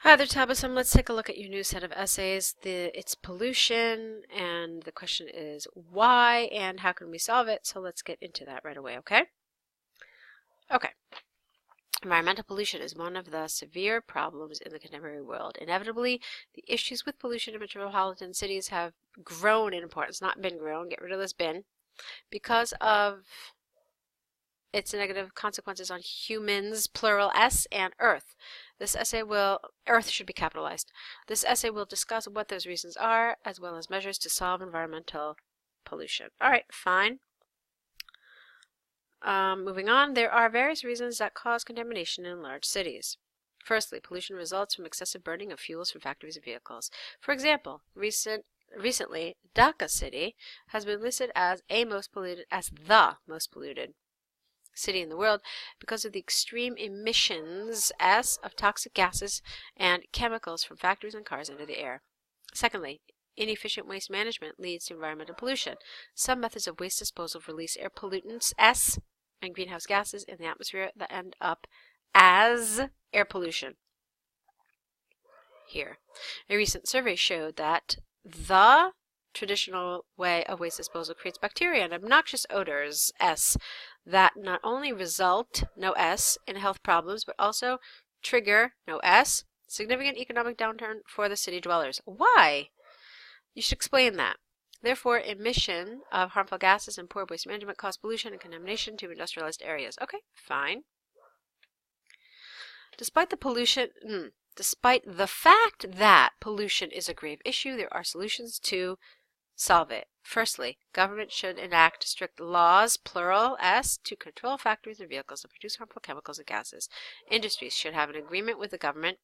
Hi there, Tabussum. Let's take a look at your new set of essays. It's pollution, and the question is why and how can we solve it? So let's get into that right away, okay? Okay. Environmental pollution is one of the severe problems in the contemporary world. Inevitably, the issues with pollution in metropolitan cities have grown in importance, not been grown, get rid of this been, because of its negative consequences on humans, plural S, and Earth. Earth should be capitalized. This essay will discuss what those reasons are, as well as measures to solve environmental pollution. All right, fine. Moving on, there are various reasons that cause contamination in large cities. Firstly, pollution results from excessive burning of fuels from factories and vehicles. For example, recently, Dhaka City has been listed as the most polluted city in the world because of the extreme emissions of toxic gases and chemicals from factories and cars into the air. Secondly, inefficient waste management leads to environmental pollution. Some methods of waste disposal release air pollutants and greenhouse gases in the atmosphere that end up as air pollution. Here, a recent survey showed that the traditional way of waste disposal creates bacteria and obnoxious odors that not only result in health problems but also trigger significant economic downturn for the city dwellers. Why? You should explain that. Therefore, emission of harmful gases and poor waste management cause pollution and contamination to industrialized areas. Okay, fine. Despite the fact that pollution is a grave issue, there are solutions to solve it. Firstly, government should enact strict laws, plural S, to control factories and vehicles that produce harmful chemicals and gases. Industries should have an agreement with the government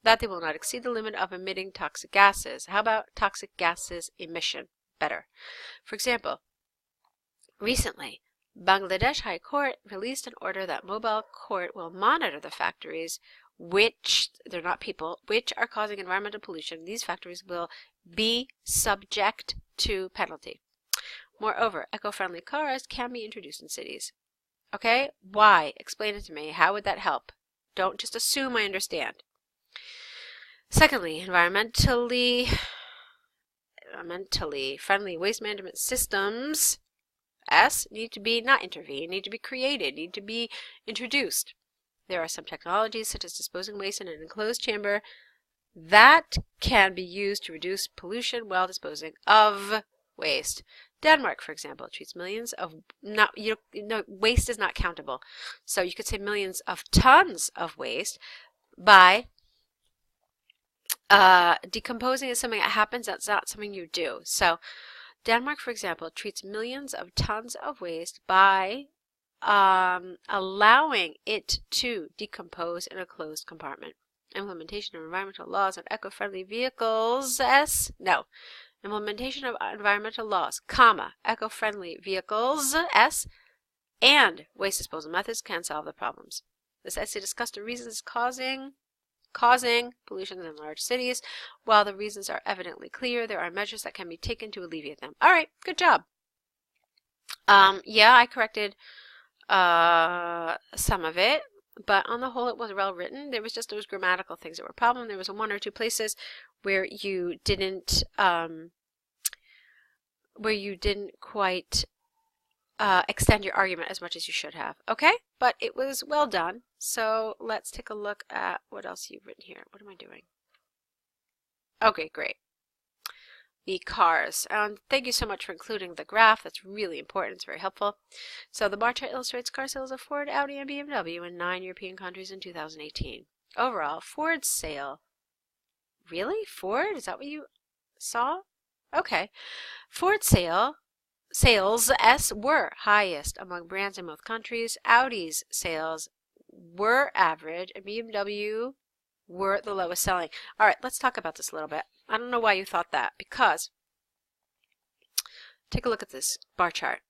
that they will not exceed the limit of emitting toxic gases. How about toxic gases emission? Better. For example, recently, Bangladesh High Court released an order that mobile court will monitor the factories they're not people, which are causing environmental pollution. These factories will be subject to penalty. Moreover, eco-friendly cars can be introduced in cities. Okay? Why? Explain it to me. How would that help? Don't just assume I understand. Secondly, environmentally friendly waste management systems need to be not intervene, need to be created, need to be introduced. There are some technologies, such as disposing waste in an enclosed chamber, that can be used to reduce pollution while disposing of waste. Denmark, for example, treats millions of waste is not countable. So you could say millions of tons of waste by decomposing is something that happens. That's not something you do. So Denmark, for example, treats millions of tons of waste by allowing it to decompose in a closed compartment. Implementation of environmental laws on eco-friendly vehicles Implementation of environmental laws, eco-friendly vehicles and waste disposal methods can solve the problems. This essay discussed the reasons causing pollution in large cities. While the reasons are evidently clear, there are measures that can be taken to alleviate them. All right, good job. Yeah, I corrected some of it, but on the whole it was well written. There was just those grammatical things that were a problem. There was one or two places where you didn't quite extend your argument as much as you should have. Okay, but it was well done. So let's take a look at what else you've written here. What am I doing? Okay, great. The cars. Thank you so much for including the graph. That's really important. It's very helpful. So the bar chart illustrates car sales of Ford, Audi, and BMW in 9 European countries in 2018. Overall, Ford's sale. Really? Ford? Is that what you saw? Okay. Ford's sales were highest among brands in both countries. Audi's sales were average, and BMW were the lowest selling. All right, let's talk about this a little bit. I don't know why you thought that, because take a look at this bar chart.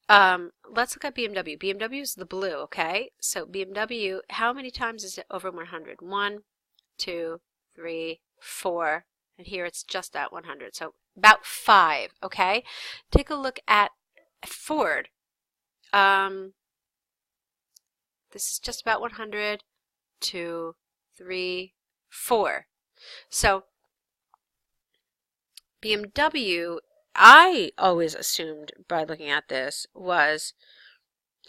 Let's look at BMW. BMW is the blue, okay? So BMW, how many times is it over 100? 1, 2, 3, 4, and here it's just at 100. So about 5, okay? Take a look at Ford. This is just about 100, 2, 3, 4. So BMW, I always assumed by looking at this, was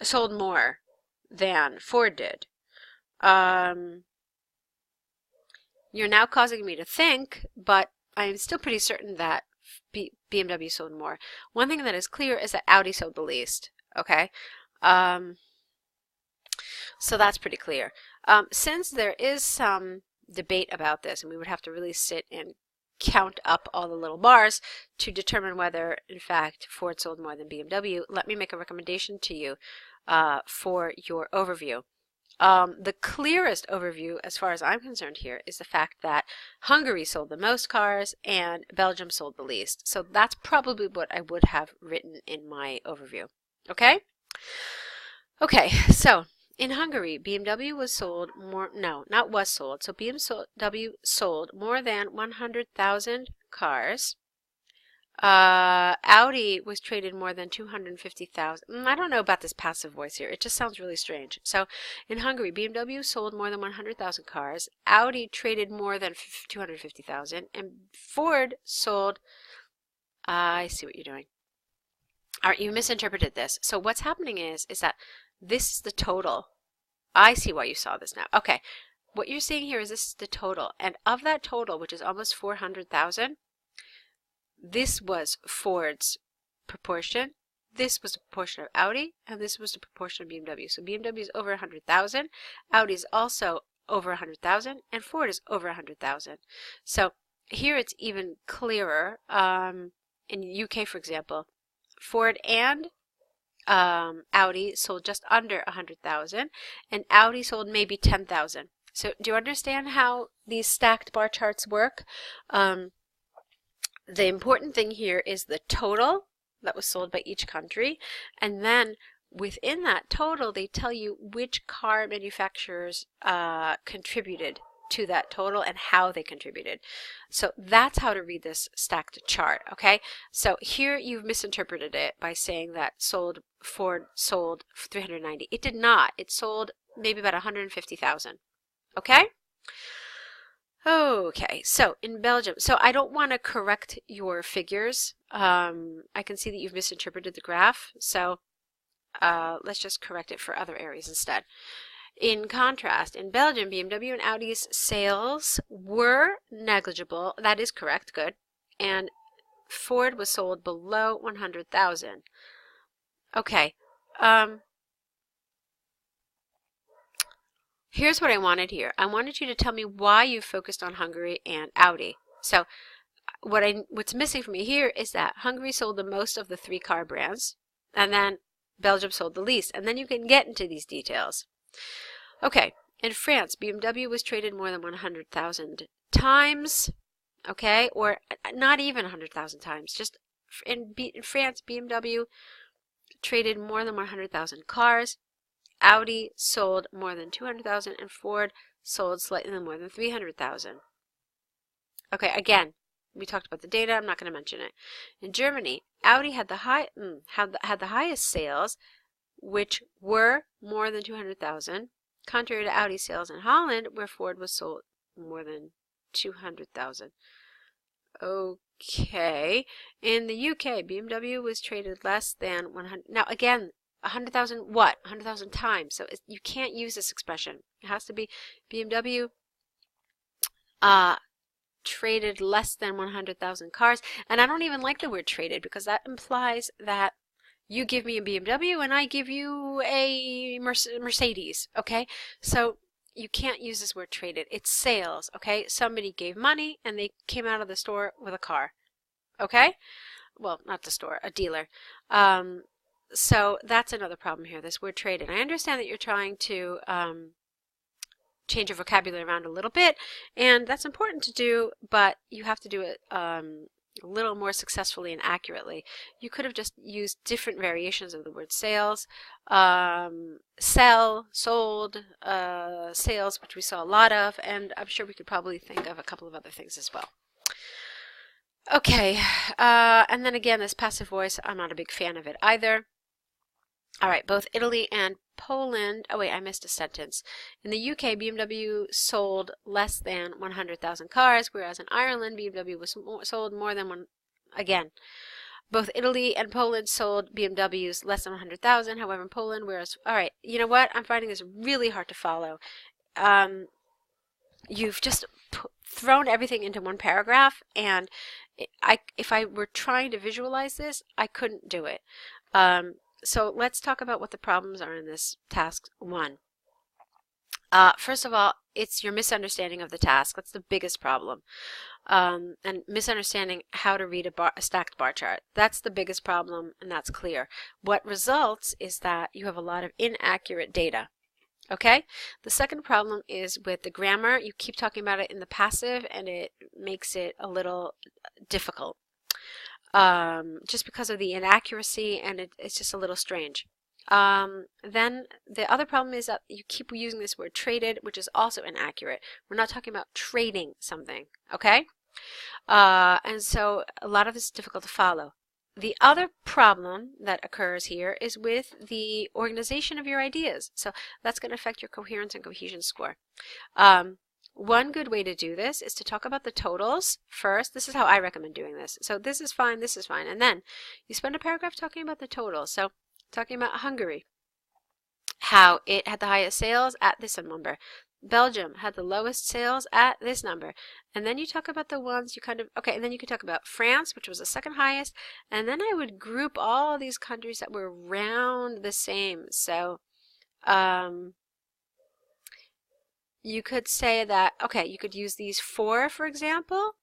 sold more than Ford did. You're now causing me to think, but I'm still pretty certain that BMW sold more. One thing that is clear is that Audi sold the least. Okay, so that's pretty clear. Since there is some debate about this, and we would have to really sit and count up all the little bars to determine whether, in fact, Ford sold more than BMW, let me make a recommendation to you for your overview. The clearest overview, as far as I'm concerned here, is the fact that Hungary sold the most cars and Belgium sold the least. So that's probably what I would have written in my overview. Okay? Okay, so in Hungary, BMW was sold more, no, not was sold. So BMW sold more than 100,000 cars. Audi was traded more than 250,000. I don't know about this passive voice here. It just sounds really strange. So in Hungary, BMW sold more than 100,000 cars. Audi traded more than 250,000. And Ford sold, I see what you're doing. All right, you misinterpreted this. So what's happening is that this is the total. I see why you saw this now. Okay, what you're seeing here is this is the total. And of that total, which is almost 400,000, this was Ford's proportion, this was the proportion of Audi, and this was the proportion of BMW. So BMW is over 100,000, Audi is also over 100,000, and Ford is over 100,000. So here it's even clearer. In the UK, for example, Ford and Audi sold just under 100,000, and Audi sold maybe 10,000. So do you understand how these stacked bar charts work? The important thing here is the total that was sold by each country, and then within that total they tell you which car manufacturers contributed to that total and how they contributed. So that's how to read this stacked chart, okay? So here you've misinterpreted it by saying that Ford sold 390. It did not. It sold maybe about 150,000, okay? Okay, so in Belgium, so I don't want to correct your figures. I can see that you've misinterpreted the graph, so let's just correct it for other areas instead. In contrast, in Belgium, BMW and Audi's sales were negligible. That is correct, good. And Ford was sold below 100,000. Okay. Here's what I wanted here. I wanted you to tell me why you focused on Hungary and Audi. So what's missing for me here is that Hungary sold the most of the 3 car brands, and then Belgium sold the least, and then you can get into these details. Okay, in France, BMW was traded more than 100,000 times, okay, or not even 100,000 times. Just in France, BMW traded more than 100,000 cars. Audi sold more than 200,000, and Ford sold slightly more than 300,000. Okay, again, we talked about the data. I'm not going to mention it. In Germany, Audi had the highest sales, which were more than 200,000, contrary to Audi sales in Holland, where Ford was sold more than 200,000. Okay, in the UK, BMW was traded less than 100. Now, again, 100,000 what? 100,000 times. So you can't use this expression. It has to be BMW traded less than 100,000 cars. And I don't even like the word traded, because that implies that you give me a BMW and I give you a Mercedes. Okay? So you can't use this word traded. It's sales. Okay? Somebody gave money and they came out of the store with a car. Okay? Well, not the store, a dealer. So that's another problem here, this word trade. And I understand that you're trying to change your vocabulary around a little bit, and that's important to do, but you have to do it a little more successfully and accurately. You could have just used different variations of the word sales, sell, sold, sales, which we saw a lot of, and I'm sure we could probably think of a couple of other things as well. Okay, and then again, this passive voice, I'm not a big fan of it either. All right, both Italy and Poland. Oh wait, I missed a sentence. In the UK, BMW sold less than 100,000 cars, whereas in Ireland, BMW was sold more than one. Again, both Italy and Poland sold BMWs less than 100,000. However, in Poland, whereas, all right, you know what? I'm finding this really hard to follow. You've just thrown everything into one paragraph, and if I were trying to visualize this, I couldn't do it. So let's talk about what the problems are in this task 1. First of all, it's your misunderstanding of the task. That's the biggest problem. And misunderstanding how to read a stacked bar chart. That's the biggest problem, and that's clear. What results is that you have a lot of inaccurate data. Okay? The second problem is with the grammar. You keep talking about it in the passive, and it makes it a little difficult. Just because of the inaccuracy, and it's just a little strange. Then the other problem is that you keep using this word traded, which is also inaccurate. We're not talking about trading something, okay? And so a lot of this is difficult to follow. The other problem that occurs here is with the organization of your ideas. So that's going to affect your coherence and cohesion score. One good way to do this is to talk about the totals first. This is how I recommend doing this. So this is fine, and then you spend a paragraph talking about the totals. So talking about Hungary, how it had the highest sales at this number. Belgium had the lowest sales at this number. And then you talk about the ones you kind of, okay, and then you could talk about France, which was the second highest. And then I would group all these countries that were around the same. So, you could say that, okay, you could use these 4, for example.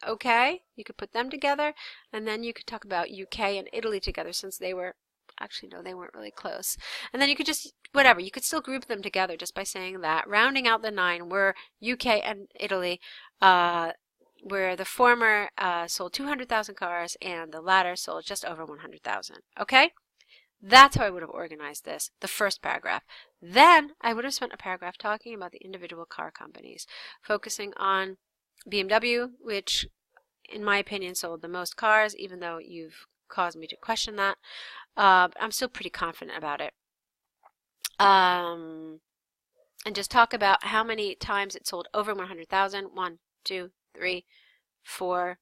Okay, you could put them together. And then you could talk about UK and Italy together, since they were, actually, no, they weren't really close. And then you could just, whatever, you could still group them together just by saying that. Rounding out the 9 were UK and Italy, where the former sold 200,000 cars and the latter sold just over 100,000. Okay? That's how I would have organized this, the first paragraph. Then I would have spent a paragraph talking about the individual car companies, focusing on BMW, which in my opinion sold the most cars, even though you've caused me to question that. I'm still pretty confident about it. And just talk about how many times it sold over 100,000. 1, 2, 3, 4,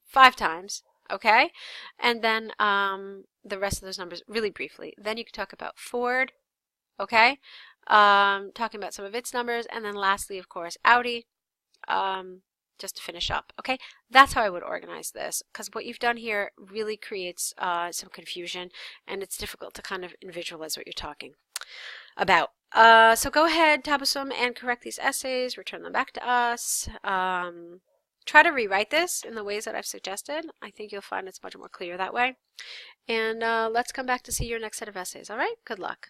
5 times. Okay? And then the rest of those numbers really briefly. Then you can talk about Ford. Okay? Talking about some of its numbers. And then lastly, of course, Audi. Just to finish up. Okay? That's how I would organize this, because what you've done here really creates some confusion, and it's difficult to kind of visualize what you're talking about. So go ahead, Tabussum, and correct these essays, return them back to us. Try to rewrite this in the ways that I've suggested. I think you'll find it's much more clear that way. And let's come back to see your next set of essays. All right? Good luck.